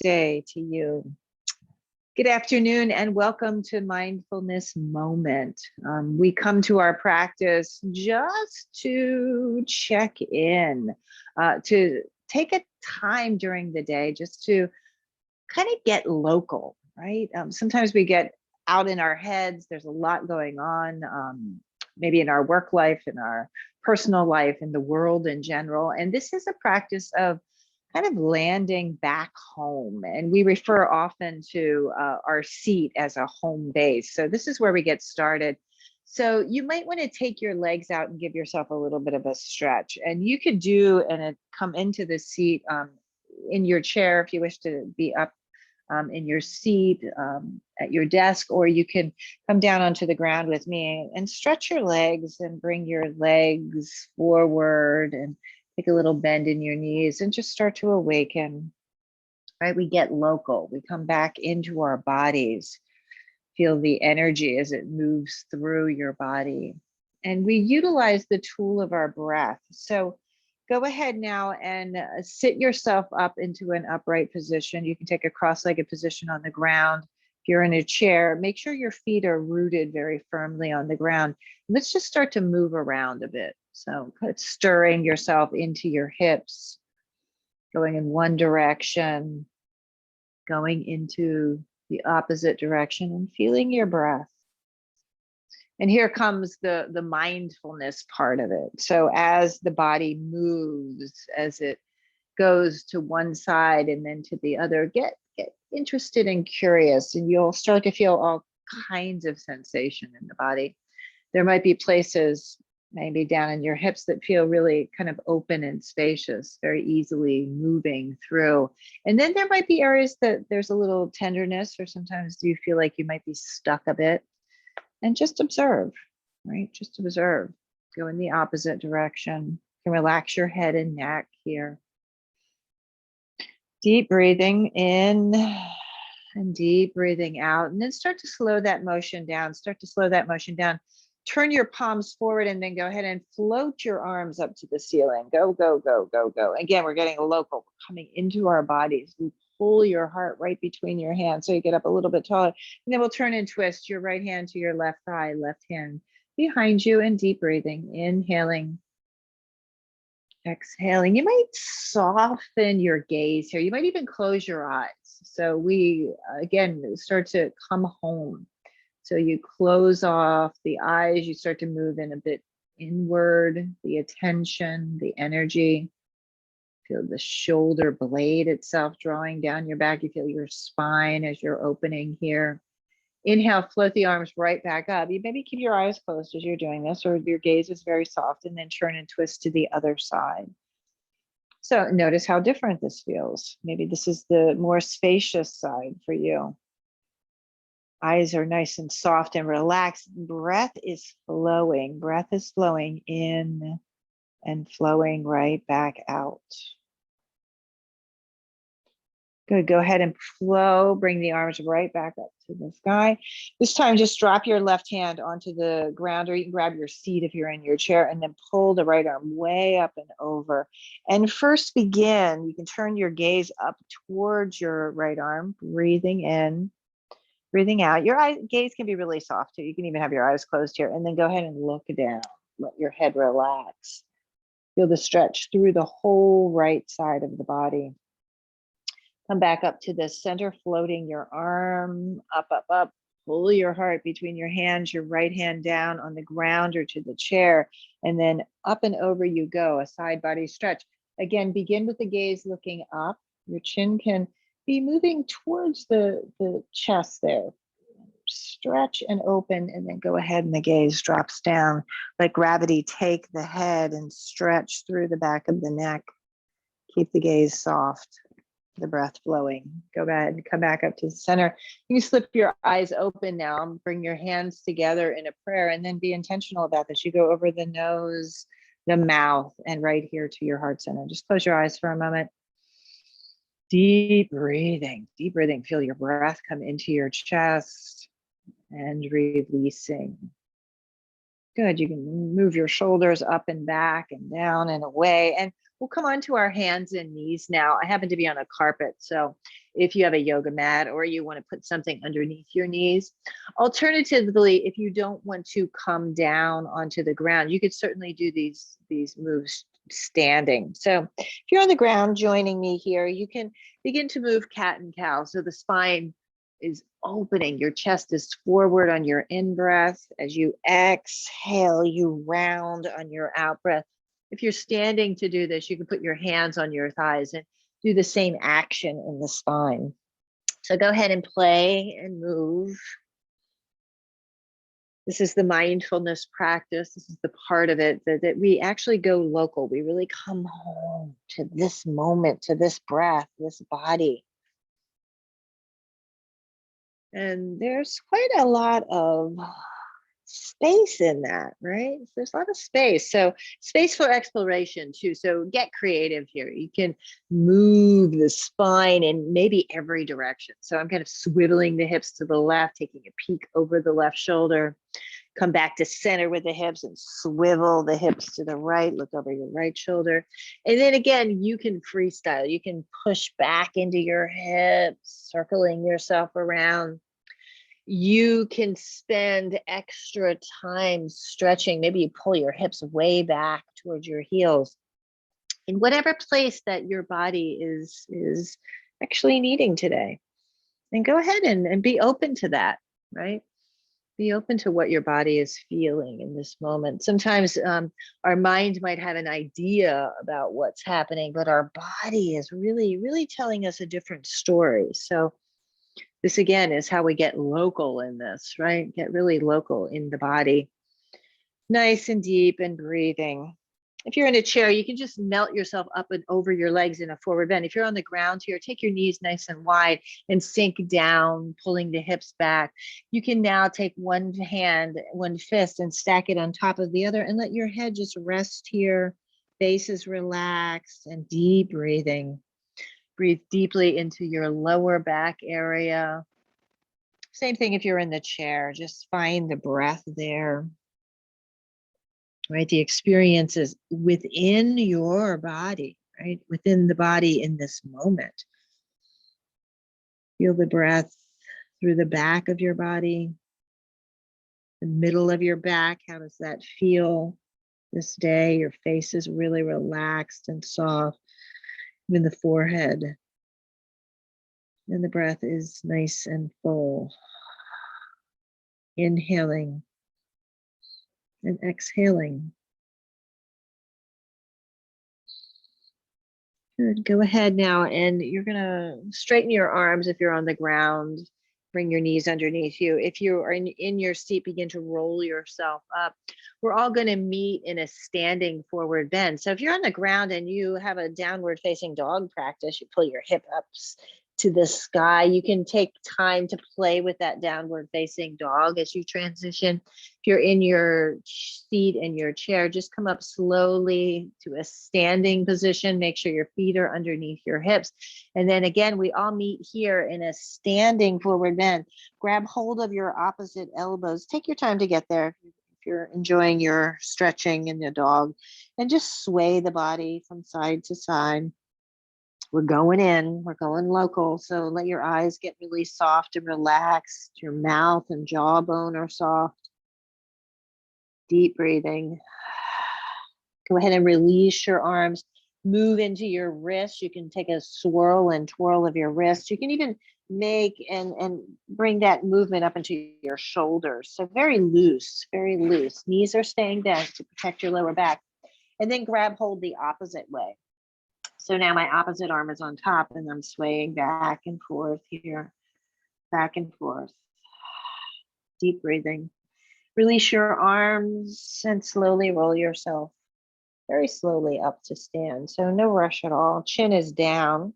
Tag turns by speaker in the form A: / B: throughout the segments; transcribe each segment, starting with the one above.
A: Namaste to you. Good afternoon and welcome to Mindfulness Moment. We come to our practice just to check in, to take a time during the day just to kind of get local, right? Sometimes we get out in our heads, there's a lot going on, maybe in our work life, in our personal life, in the world in general. And this is a practice of kind of landing back home. And we refer often to our seat as a home base. So this is where we get started. So you might want to take your legs out and give yourself a little bit of a stretch. And you could do and come into the seat in your chair if you wish to be up in your seat at your desk, or you can come down onto the ground with me and stretch your legs and bring your legs forward and take a little bend in your knees and just start to awaken, right? We get local. We come back into our bodies, feel the energy as it moves through your body. And we utilize the tool of our breath. So go ahead now and sit yourself up into an upright position. You can take a cross-legged position on the ground. If you're in a chair, make sure your feet are rooted very firmly on the ground. Let's just start to move around a bit. So stirring yourself into your hips, going in one direction, going into the opposite direction, and feeling your breath. And here comes the mindfulness part of it. So as the body moves, as it goes to one side and then to the other, get interested and curious, and you'll start to feel all kinds of sensation in the body. There might be places maybe down in your hips that feel really kind of open and spacious, very easily moving through. And then there might be areas that there's a little tenderness, or sometimes you feel like you might be stuck a bit. And just observe, right? Just observe. Go in the opposite direction. You can relax your head and neck here. Deep breathing in and deep breathing out. And then start to slow that motion down. Start to slow that motion down. Turn your palms forward and then go ahead and float your arms up to the ceiling. Go, go, go, go, go. Again, we're getting local, we're coming into our bodies. We pull your heart right between your hands so you get up a little bit taller. And then we'll turn and twist your right hand to your left thigh, left hand behind you, and deep breathing. Inhaling, exhaling. You might soften your gaze here. You might even close your eyes. So we, again, start to come home. So you close off the eyes, you start to move in a bit inward, the attention, the energy. Feel the shoulder blade itself drawing down your back. You feel your spine as you're opening here. Inhale, float the arms right back up. You maybe keep your eyes closed as you're doing this, or your gaze is very soft, and then turn and twist to the other side. So notice how different this feels. Maybe this is the more spacious side for you. Eyes are nice and soft and relaxed. Breath is flowing. Breath is flowing in and flowing right back out. Good. Go ahead and flow. Bring the arms right back up to the sky. This time, just drop your left hand onto the ground, or you can grab your seat if you're in your chair, and then pull the right arm way up and over. And first begin, you can turn your gaze up towards your right arm, breathing in. Breathing out. Your gaze can be really soft too. You can even have your eyes closed here, and then go ahead and look down. Let your head relax. Feel the stretch through the whole right side of the body. Come back up to the center, floating your arm up, up, up. Pull your heart between your hands, your right hand down on the ground or to the chair, and then up and over you go, a side body stretch. Again, begin with the gaze looking up. Your chin can be moving towards the chest there. Stretch and open, and then go ahead and the gaze drops down. Let gravity take the head and stretch through the back of the neck. Keep the gaze soft, the breath flowing. Go ahead and come back up to the center. You can slip your eyes open now. Bring your hands together in a prayer, and then be intentional about this. You go over the nose, the mouth, and right here to your heart center. Just close your eyes for a moment. Deep breathing, deep breathing. Feel your breath come into your chest and releasing. Good. You can move your shoulders up and back and down and away. And We'll come onto our hands and knees now. I happen to be on a carpet, so if you have a yoga mat or you want to put something underneath your knees. Alternatively, if you don't want to come down onto the ground, you could certainly do these moves standing. So if you're on the ground joining me here, you can begin to move cat and cow. So the spine is opening, your chest is forward on your in-breath. As you exhale, you round on your out-breath. If you're standing to do this, you can put your hands on your thighs and do the same action in the spine. So go ahead and play and move. This is the mindfulness practice. This is the part of it that we actually go local. We really come home to this moment, to this breath, this body. And there's quite a lot of space in that, right? There's a lot of space. So space for exploration too. So get creative here. You can move the spine in maybe every direction. So I'm kind of swiveling the hips to the left, taking a peek over the left shoulder, come back to center with the hips and swivel the hips to the right, look over your right shoulder. And then again, you can freestyle. You can push back into your hips, circling yourself around. You can spend extra time stretching. Maybe you pull your hips way back towards your heels. In whatever place that your body is actually needing today. And go ahead and be open to that, right? Be open to what your body is feeling in this moment. Sometimes our mind might have an idea about what's happening, but our body is really, really telling us a different story. So this again is how we get local in this, right? Get really local in the body. Nice and deep and breathing. If you're in a chair, you can just melt yourself up and over your legs in a forward bend. If you're on the ground here, take your knees nice and wide and sink down, pulling the hips back. You can now take one hand, one fist, and stack it on top of the other and let your head just rest here. Face is relaxed and deep breathing. Breathe deeply into your lower back area. Same thing if you're in the chair, just find the breath there. Right? The experience is within your body, right? Within the body in this moment. Feel the breath through the back of your body, the middle of your back. How does that feel this day? Your face is really relaxed and soft. Even the forehead. And the breath is nice and full. Inhaling and exhaling. Good. Go ahead now, and you're going to straighten your arms if you're on the ground. Bring your knees underneath you. If you are in your seat, begin to roll yourself up. We're all going to meet in a standing forward bend. So if you're on the ground and you have a downward facing dog practice, you pull your hip up to the sky. You can take time to play with that downward facing dog as you transition. If you're in your seat in your chair, just come up slowly to a standing position. Make sure your feet are underneath your hips. And then again, we all meet here in a standing forward bend. Grab hold of your opposite elbows. Take your time to get there if you're enjoying your stretching and the dog, and just sway the body from side to side. We're going in, we're going local. So let your eyes get really soft and relaxed. Your mouth and jawbone are soft. Deep breathing. Go ahead and release your arms. Move into your wrists. You can take a swirl and twirl of your wrists. You can even make and bring that movement up into your shoulders. So very loose, very loose. Knees are staying bent to protect your lower back. And then grab hold the opposite way. So now my opposite arm is on top and I'm swaying back and forth here, back and forth. Deep breathing. Release your arms and slowly roll yourself very slowly up to stand. So no rush at all. Chin is down.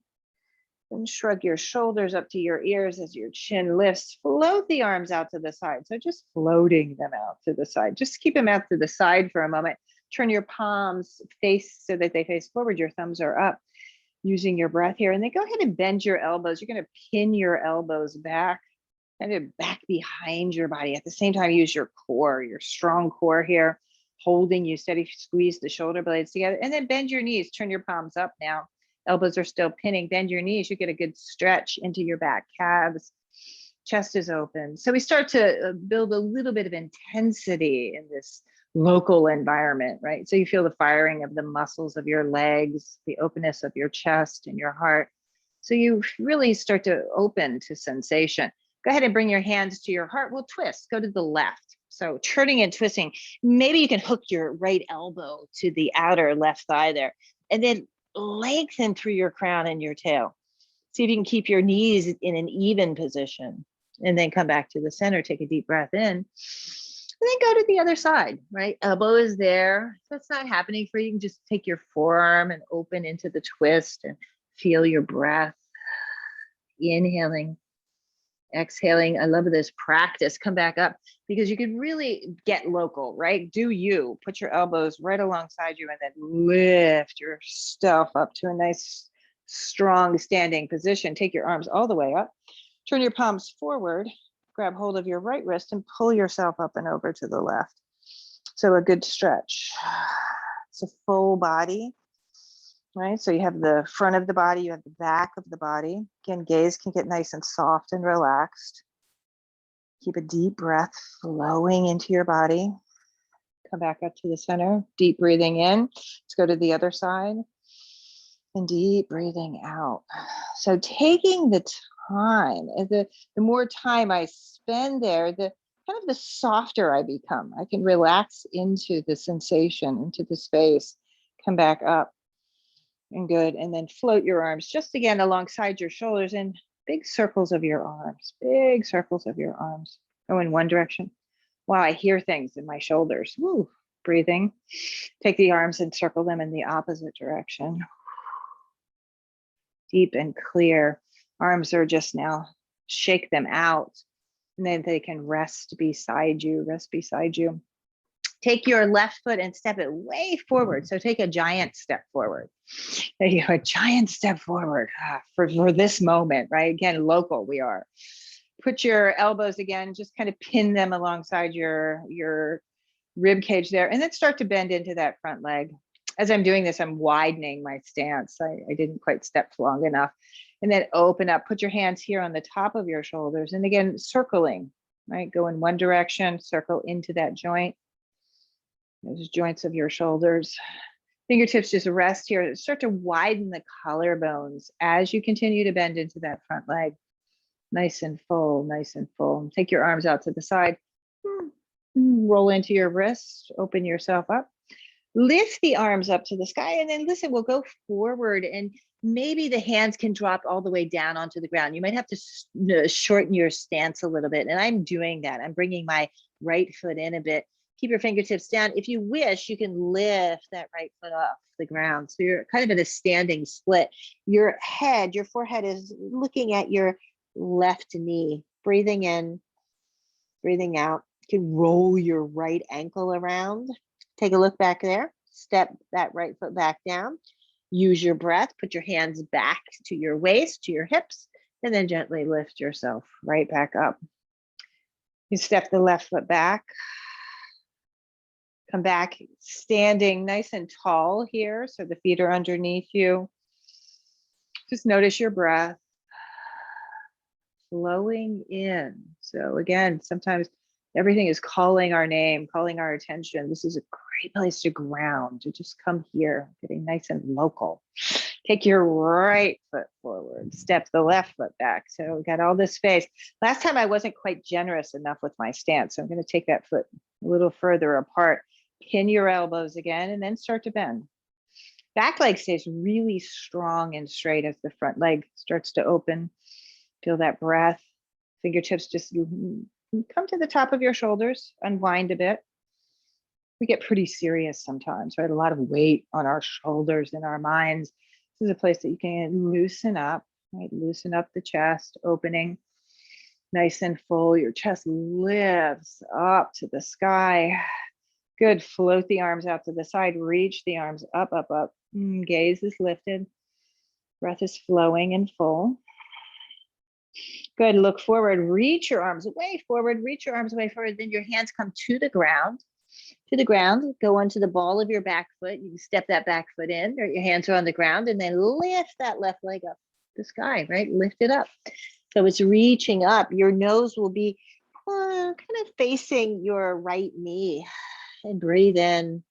A: And shrug your shoulders up to your ears as your chin lifts. Float the arms out to the side. So just floating them out to the side. Just keep them out to the side for a moment. Turn your palms face so that they face forward. Your thumbs are up, using your breath here. And then go ahead and bend your elbows. You're going to pin your elbows back, kind of back behind your body. At the same time, use your core, your strong core here. holding you steady. Squeeze the shoulder blades together and then bend your knees. Turn your palms up now. Elbows are still pinning. Bend your knees. You get a good stretch into your back calves. Chest is open. So we start to build a little bit of intensity in this local environment, right? So you feel the firing of the muscles of your legs, the openness of your chest and your heart. So you really start to open to sensation. Go ahead and bring your hands to your heart. We'll twist. Go to the left. So turning and twisting. Maybe you can hook your right elbow to the outer left thigh there, and then lengthen through your crown and your tail. See if you can keep your knees in an even position, and then come back to the center. Take a deep breath in, and then go to the other side, right? Elbow is there. If that's not happening for you, you can just take your forearm and open into the twist and feel your breath. Inhaling, exhaling. I love this practice. Come back up because you can really get local, right? Do you put your elbows right alongside you and then lift yourself up to a nice, strong standing position. Take your arms all the way up. Turn your palms forward. Grab hold of your right wrist and pull yourself up and over to the left. So a good stretch. It's a full body. Right? So you have the front of the body, you have the back of the body. Again, gaze can get nice and soft and relaxed. Keep a deep breath flowing into your body. Come back up to the center. Deep breathing in. Let's go to the other side. And deep breathing out. So taking the time, the more time I spend there, the kind of the softer I become. I can relax into the sensation, into the space. Come back up. And good. And then float your arms just again alongside your shoulders and big circles of your arms, big circles of your arms. Go in one direction. Wow, I hear things in my shoulders. Woo. Breathing. Take the arms and circle them in the opposite direction. Deep and clear. Arms are just now, shake them out. And then they can rest beside you, rest beside you. Take your left foot and step it way forward. So take a giant step forward. There you go, a giant step forward for this moment, right? Again, local we are. Put your elbows again, just kind of pin them alongside your rib cage there, and then start to bend into that front leg. As I'm doing this, I'm widening my stance. I didn't quite step long enough. And then open up, put your hands here on the top of your shoulders. And again, circling, right? Go in one direction, circle into that joint. Those joints of your shoulders. Fingertips just rest here. Start to widen the collarbones as you continue to bend into that front leg. Nice and full, nice and full. Take your arms out to the side. Roll into your wrists, open yourself up. Lift the arms up to the sky, and then listen, we'll go forward, and maybe the hands can drop all the way down onto the ground. You might have to shorten your stance a little bit, and I'm doing that. I'm bringing my right foot in a bit. Keep your fingertips down. If you wish, you can lift that right foot off the ground. So you're kind of in a standing split. Your head, your forehead is looking at your left knee. Breathing in, breathing out. You can roll your right ankle around. Take a look back there. Step that right foot back down. Use your breath. Put your hands back to your waist, to your hips, and then gently lift yourself right back up. You step the left foot back. Come back standing nice and tall here. So the feet are underneath you. Just notice your breath flowing in. So again, sometimes everything is calling our name, calling our attention. This is a great place to ground, to just come here, getting nice and local. Take your right foot forward, step the left foot back. So we got all this space. Last time I wasn't quite generous enough with my stance. So I'm going to take that foot a little further apart. Pin your elbows again, and then start to bend. Back leg stays really strong and straight as the front leg starts to open. Feel that breath. Fingertips just come to the top of your shoulders, unwind a bit. We get pretty serious sometimes, right? A lot of weight on our shoulders and our minds. This is a place that you can loosen up, right? Loosen up the chest, opening nice and full. Your chest lifts up to the sky. Good. Float the arms out to the side. Reach the arms up, up, up. Gaze is lifted. Breath is flowing and full. Good. Look forward. Reach your arms way forward. Reach your arms way forward. Then your hands come to the ground. to the ground. Go onto the ball of your back foot. You can step that back foot in, or your hands are on the ground, and then lift that left leg up the sky, right? Lift it up. So it's reaching up. Your nose will be kind of facing your right knee. And breathe in,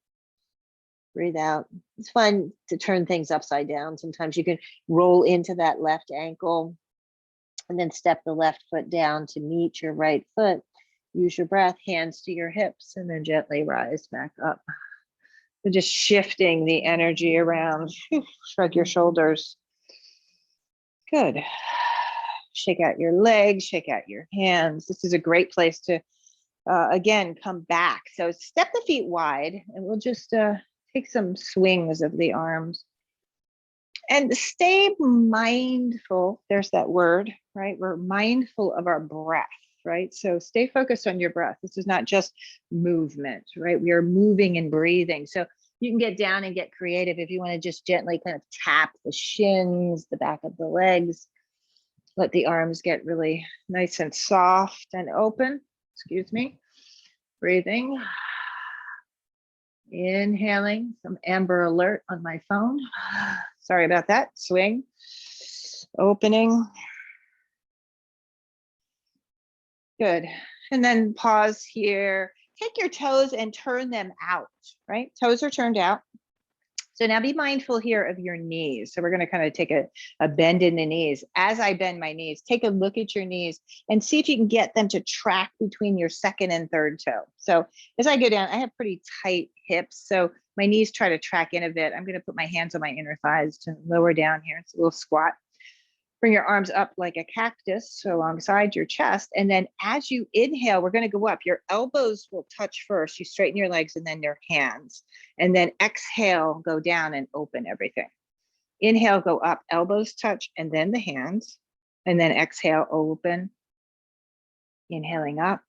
A: breathe out. It's fun to turn things upside down. Sometimes you can roll into that left ankle and then step the left foot down to meet your right foot. Use your breath, hands to your hips, and then gently rise back up. So just shifting the energy around. Shrug your shoulders. Good. Shake out your legs, shake out your hands. This is a great place to, again, come back. So step the feet wide, and we'll just take some swings of the arms. And stay mindful. There's that word, right? We're mindful of our breath, right? So stay focused on your breath. This is not just movement, right? We are moving and breathing. So you can get down and get creative if you want to just gently kind of tap the shins, the back of the legs. Let the arms get really nice and soft and open. Excuse me. Breathing. Inhaling. Some Amber Alert on my phone. Sorry about that. Swing. Opening. Good. And then pause here. Take your toes and turn them out, right? Toes are turned out. So now be mindful here of your knees. So we're going to kind of take a bend in the knees. As I bend my knees, take a look at your knees and see if you can get them to track between your second and third toe. So as I go down, I have pretty tight hips. So my knees try to track in a bit. I'm going to put my hands on my inner thighs to lower down here. It's a little squat. Bring your arms up like a cactus alongside your chest. And then as you inhale, we're going to go up. Your elbows will touch first. You straighten your legs and then your hands. And then exhale, go down and open everything. Inhale, go up, elbows touch, and then the hands. And then exhale, open. Inhaling up.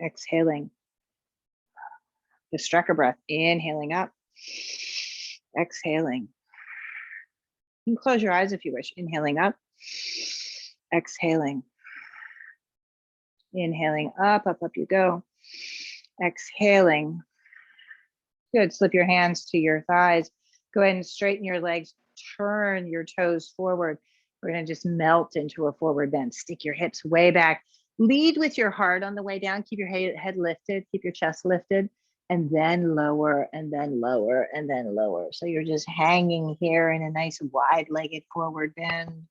A: Exhaling. The Strecker breath. Inhaling up. Exhaling. You can close your eyes if you wish. Inhaling up, exhaling. Inhaling up, up, up you go. Exhaling. Good. Slip your hands to your thighs. Go ahead and straighten your legs. Turn your toes forward. We're going to just melt into a forward bend. Stick your hips way back. Lead with your heart on the way down. Keep your head lifted. Keep your chest lifted. And then lower, and then lower, and then lower. So you're just hanging here in a nice wide-legged forward bend.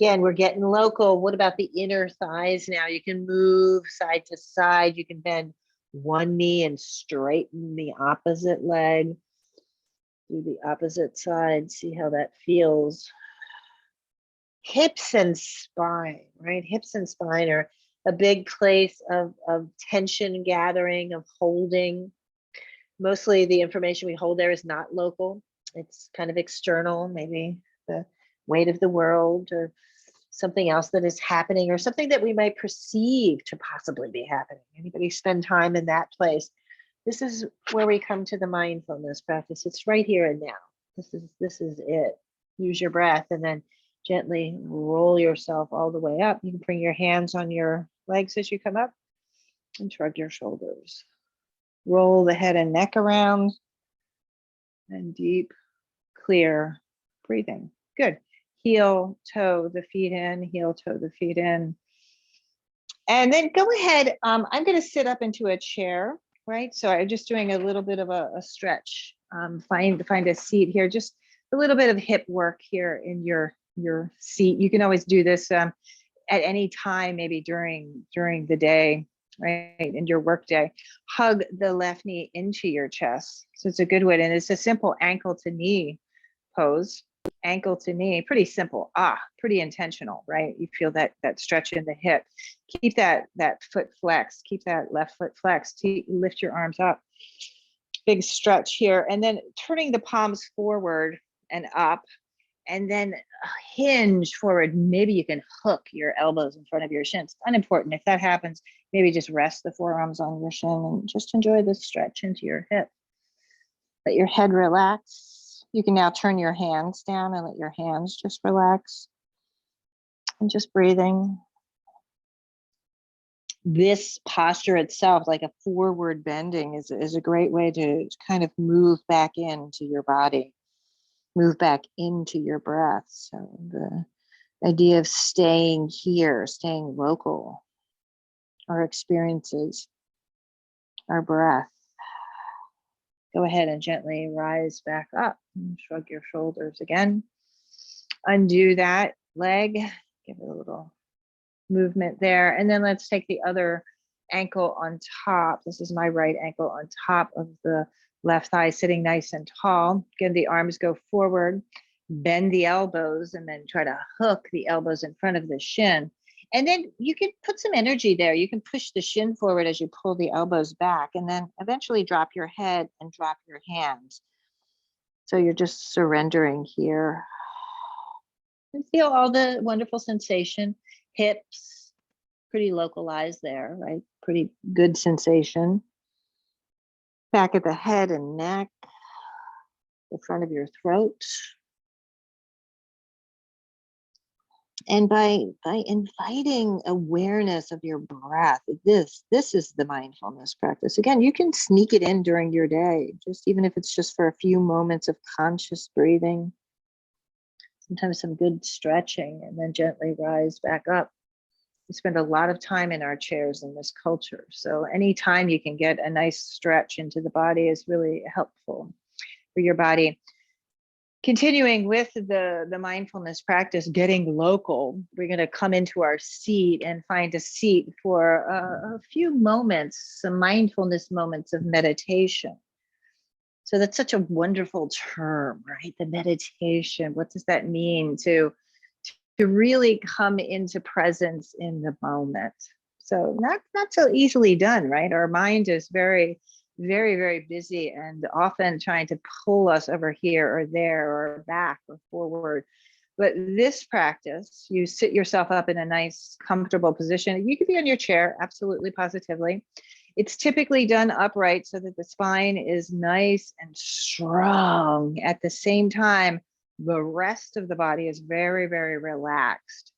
A: Again, we're getting local. What about the inner thighs now? You can move side to side. You can bend one knee and straighten the opposite leg. Do the opposite side. See how that feels. Hips and spine, right? Hips and spine are a big place of tension gathering, of holding. Mostly the information we hold there is not local. It's kind of external, maybe the weight of the world or something else that is happening or something that we might perceive to possibly be happening. Anybody spend time in that place? This is where we come to the mindfulness practice. It's right here and now. This is it. Use your breath and then gently roll yourself all the way up. You can bring your hands on your legs as you come up and shrug your shoulders. Roll the head and neck around and deep, clear breathing. Good. Heel, toe the feet in, heel, toe the feet in. And then go ahead. I'm going to sit up into a chair, right? So I'm just doing a little bit of a stretch. Find a seat here, just a little bit of hip work here in your seat. You can always do this at any time, maybe during the day, right? In your work day. Hug the left knee into your chest. So it's a good way. And it's a simple ankle to knee pose. Ankle to knee, pretty simple. Pretty intentional, right? You feel that stretch in the hip. Keep that foot flexed. Keep that left foot flexed. Lift your arms up. Big stretch here. And then turning the palms forward and up. And then hinge forward. Maybe you can hook your elbows in front of your shins. Unimportant. If that happens, maybe just rest the forearms on your shin and just enjoy the stretch into your hip. Let your head relax. You can now turn your hands down and let your hands just relax. And just breathing. this posture itself, like a forward bending, is a great way to kind of move back into your body, move back into your breath. So the idea of staying here, staying local, our experiences, our breath. Go ahead and gently rise back up and shrug your shoulders again. Undo that leg, give it a little movement there. And then let's take the other ankle on top. This is my right ankle on top of the left thigh, sitting nice and tall. Again, the arms go forward, bend the elbows, and then try to hook the elbows in front of the shin. And then you can put some energy there. You can push the shin forward as you pull the elbows back, and then eventually drop your head and drop your hands. So you're just surrendering here. And feel all the wonderful sensation. Hips, pretty localized there, right? Pretty good sensation. Back of the head and neck, the front of your throat. And by inviting awareness of your breath, this is the mindfulness practice. Again, you can sneak it in during your day, just even if it's just for a few moments of conscious breathing. Sometimes some good stretching, and then gently rise back up. We spend a lot of time in our chairs in this culture. So anytime you can get a nice stretch into the body is really helpful for your body. Continuing with the mindfulness practice, getting local, we're going to come into our seat and find a seat for a few moments, some mindfulness moments of meditation. So that's such a wonderful term, right? The meditation. What does that mean? To really come into presence in the moment. So not so easily done, right? Our mind is very, very, very busy and often trying to pull us over here or there or back or forward. But this practice, you sit yourself up in a nice, comfortable position. You could be on your chair, absolutely, positively. It's typically done upright so that the spine is nice and strong. At the same time, the rest of the body is very, very relaxed.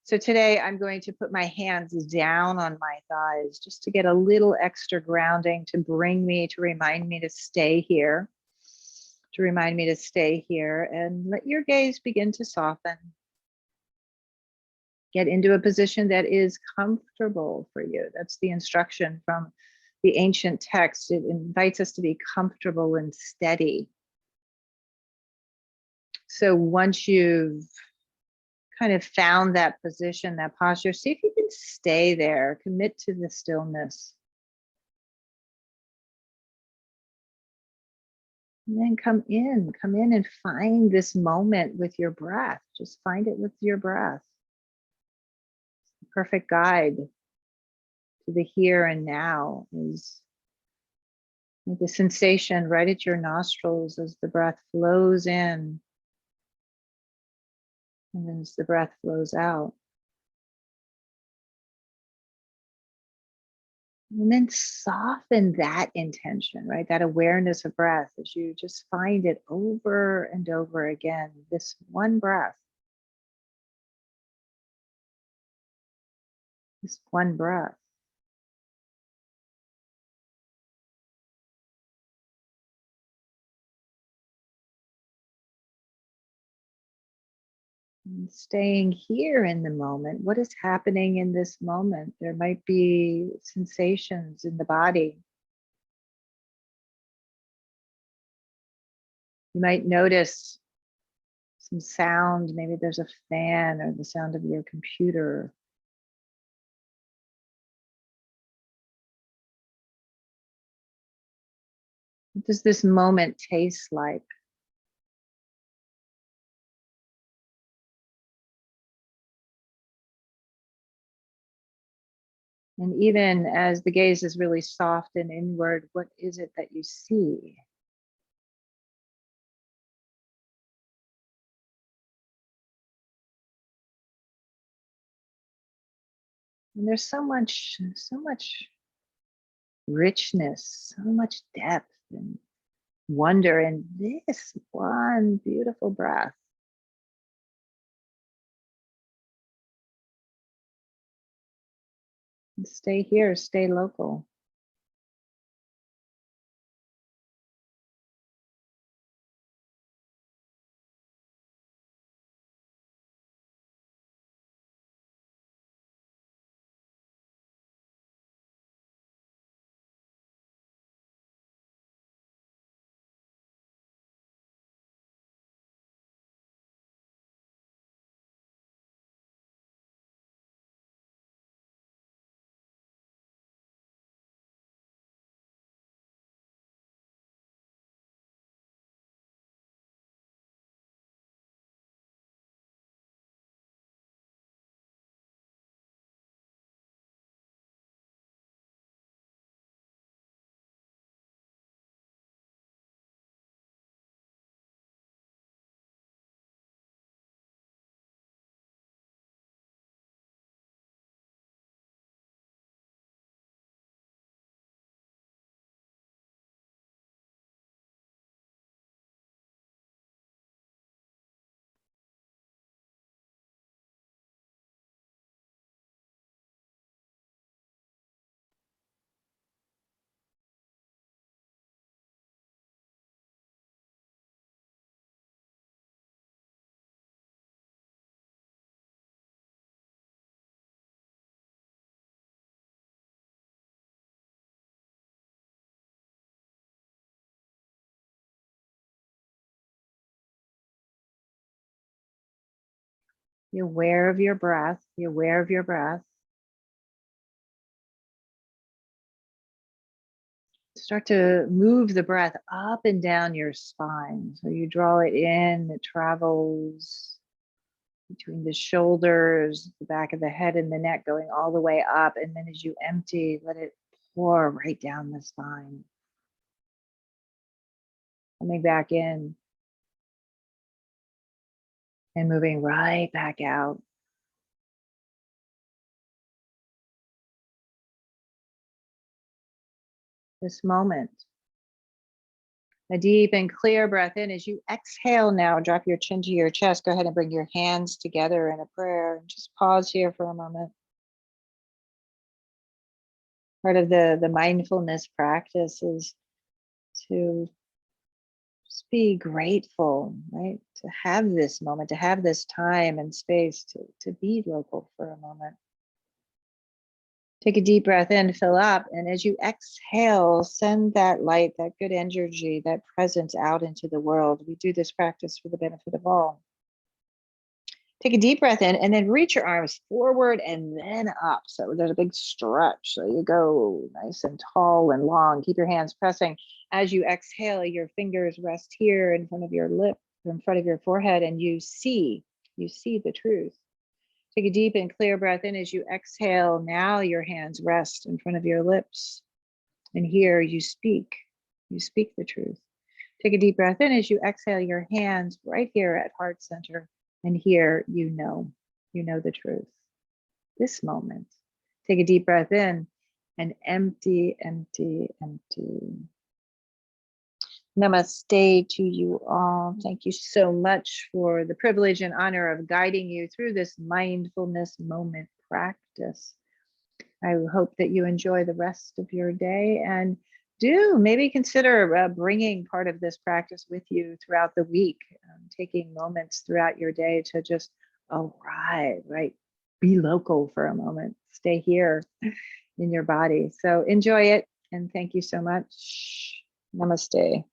A: So today I'm going to put my hands down on my thighs just to get a little extra grounding, to remind me to stay here, and let your gaze begin to soften. Get into a position that is comfortable for you. That's the instruction from the ancient text. It invites us to be comfortable and steady. So once you've kind of found that position, that posture, see if you can stay there, commit to the stillness. And then come in and find this moment with your breath. Just find it with your breath. The perfect guide to the here and now is the sensation right at your nostrils as the breath flows in. And then as the breath flows out. And then soften that intention, right? That awareness of breath as you just find it over and over again, this one breath. This one breath. And staying here in the moment. What is happening in this moment? There might be sensations in the body. You might notice some sound. Maybe there's a fan or the sound of your computer. What does this moment taste like? And even as the gaze is really soft and inward, what is it that you see? And there's so much richness, so much depth and wonder in this one beautiful breath. Stay here, stay local. Be aware of your breath. Be aware of your breath. Start to move the breath up and down your spine. So you draw it in, it travels between the shoulders, the back of the head and the neck, going all the way up. And then as you empty, let it pour right down the spine. Coming back in and moving right back out. This moment. A deep and clear breath in. As you exhale now, drop your chin to your chest. Go ahead and bring your hands together in a prayer. Just pause here for a moment. Part of the mindfulness practice is to just be grateful, right? To have this moment, to have this time and space to be local for a moment. Take a deep breath in, fill up, and as you exhale, send that light, that good energy, that presence out into the world. We do this practice for the benefit of all. Take a deep breath in and then reach your arms forward and then up. So there's a big stretch. So you go nice and tall and long. Keep your hands pressing. As you exhale, your fingers rest here in front of your lip, in front of your forehead, and you see the truth. Take a deep and clear breath in as you exhale. Now your hands rest in front of your lips. And here you speak the truth. Take a deep breath in as you exhale, your hands right here at heart center. And here you know the truth. This moment. Take a deep breath in and empty, empty, empty. Namaste to you all. Thank you so much for the privilege and honor of guiding you through this mindfulness moment practice. I hope that you enjoy the rest of your day and do maybe consider bringing part of this practice with you throughout the week, taking moments throughout your day to just arrive, right? Be local for a moment, stay here in your body. So enjoy it and thank you so much. Namaste.